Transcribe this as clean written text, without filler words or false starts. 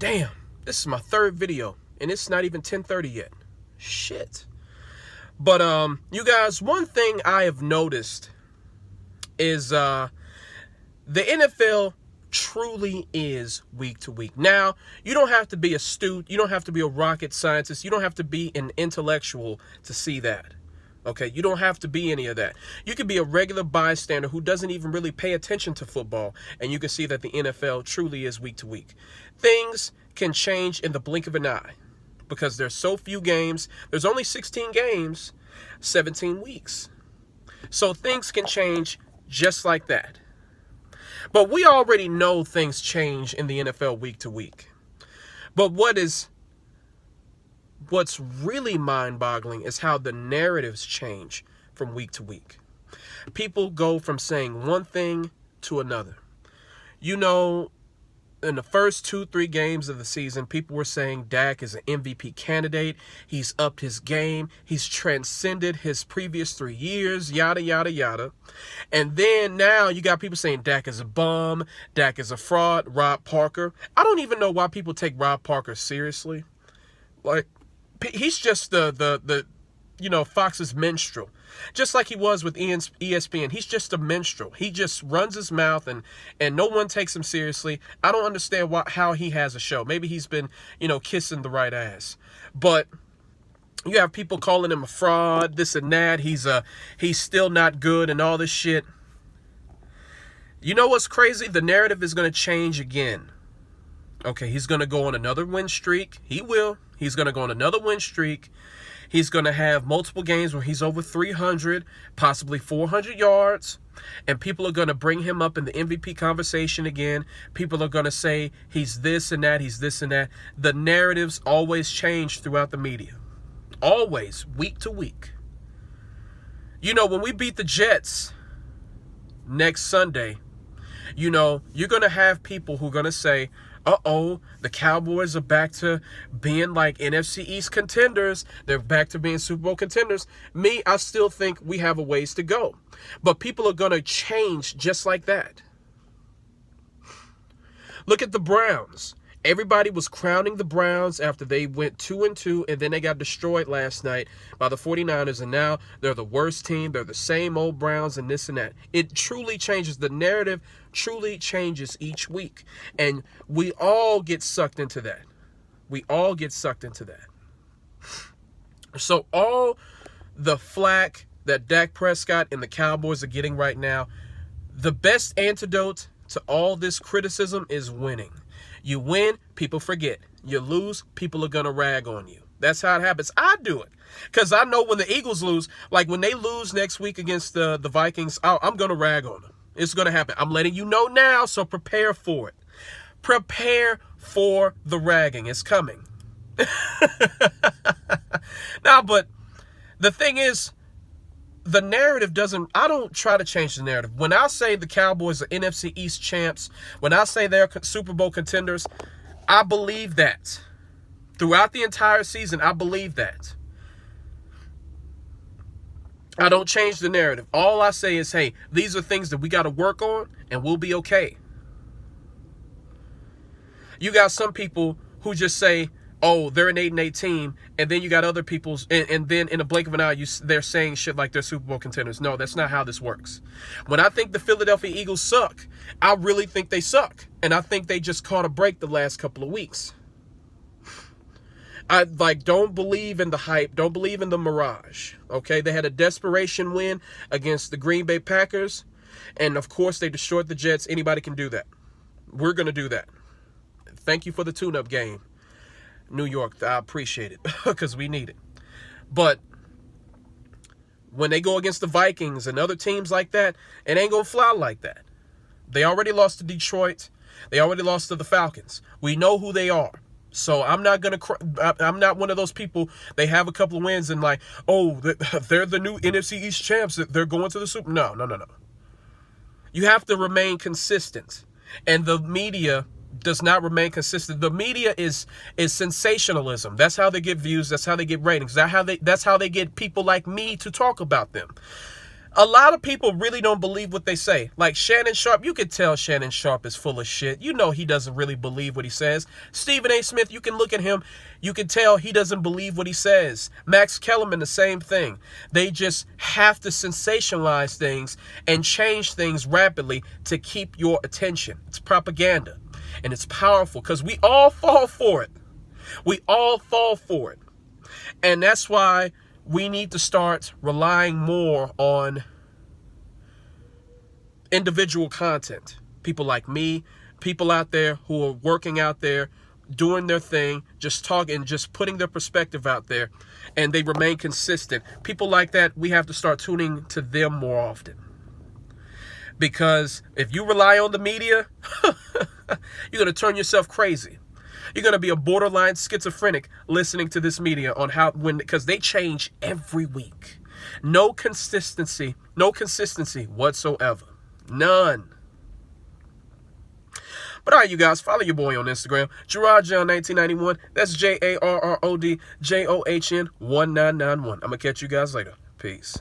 Damn, this is my third video, and it's not even 10:30 yet. Shit. But you guys, one thing I have noticed is the NFL truly is week to week. Now, you don't have to be astute, you don't have to be a rocket scientist, you don't have to be an intellectual to see that. Okay, you don't have to be any of that. You could be a regular bystander who doesn't even really pay attention to football, and you can see that the NFL truly is week to week. Things can change in the blink of an eye because there's so few games. There's only 16 games, 17 weeks. So things can change just like that. But we already know things change in the NFL week to week. But what's really mind-boggling is how the narratives change from week to week. People go from saying one thing to another. You know, in the first 2-3 games of the season, people were saying Dak is an MVP candidate. He's upped his game. He's transcended his previous 3 years, yada, yada, yada. And then now you got people saying Dak is a bum. Dak is a fraud. Rob Parker. I don't even know why people take Rob Parker seriously. Like, he's just the Fox's minstrel. Just like he was with ESPN. He's just a minstrel. He just runs his mouth and no one takes him seriously. I don't understand how he has a show. Maybe he's been, kissing the right ass. But you have people calling him a fraud, this and that. He's still not good and all this shit. You know what's crazy? The narrative is going to change again. Okay, he's going to go on another win streak. He will. He's going to go on another win streak. He's going to have multiple games where he's over 300, possibly 400 yards. And people are going to bring him up in the MVP conversation again. People are going to say he's this and that, he's this and that. The narratives always change throughout the media. Always, week to week. When we beat the Jets next Sunday, you're going to have people who are going to say, the Cowboys are back to being like NFC East contenders. They're back to being Super Bowl contenders. I still think we have a ways to go. But people are going to change just like that. Look at the Browns. Everybody was crowning the Browns after they went 2-2, and then they got destroyed last night by the 49ers, and now they're the worst team. They're the same old Browns and this and that. It truly changes. The narrative truly changes each week, and we all get sucked into that. We all get sucked into that. So all the flack that Dak Prescott and the Cowboys are getting right now, the best antidote to all this criticism is winning. You win, people forget. You lose, people are going to rag on you. That's how it happens. I do it. Because I know when the Eagles lose, like when they lose next week against the Vikings, I'm going to rag on them. It's going to happen. I'm letting you know now, so prepare for it. Prepare for the ragging. It's coming. Now, but the thing is, the narrative I don't try to change the narrative. When I say the Cowboys are NFC East champs, when I say they're Super Bowl contenders, I believe that. Throughout the entire season, I believe that. I don't change the narrative. All I say is, hey, these are things that we got to work on, and we'll be okay. You got some people who just say, they're an 8-8 team, and then you got other people's, and then in a blink of an eye, they're saying shit like they're Super Bowl contenders. No, that's not how this works. When I think the Philadelphia Eagles suck, I really think they suck, and I think they just caught a break the last couple of weeks. I don't believe in the hype, don't believe in the mirage. Okay, they had a desperation win against the Green Bay Packers, and of course they destroyed the Jets. Anybody can do that. We're gonna do that. Thank you for the tune-up game, New York. I appreciate it because we need it. But when they go against the Vikings and other teams like that, it ain't going to fly like that. They already lost to Detroit. They already lost to the Falcons. We know who they are. So I'm not one of those people, they have a couple of wins and they're the new NFC East champs. They're going to the Super. No. You have to remain consistent. And the media does not remain consistent. The media is sensationalism. That's how they get views. That's how they get ratings. That's how they get people like me to talk about them. A lot of people really don't believe what they say. Like Shannon Sharpe, you can tell Shannon Sharpe is full of shit. You know he doesn't really believe what he says. Stephen A. Smith, you can look at him. You can tell he doesn't believe what he says. Max Kellerman, the same thing. They just have to sensationalize things and change things rapidly to keep your attention. It's propaganda. And it's powerful because we all fall for it. We all fall for it. And that's why we need to start relying more on individual content. People like me, people out there who are working out there, doing their thing, just talking, just putting their perspective out there, and they remain consistent. People like that, we have to start tuning to them more often. Because if you rely on the media, you're going to turn yourself crazy. You're going to be a borderline schizophrenic listening to this media on because they change every week. No consistency whatsoever. None. But all right, you guys, follow your boy on Instagram, JarrodJohn1991. That's JarrodJohn1991. I'm going to catch you guys later. Peace.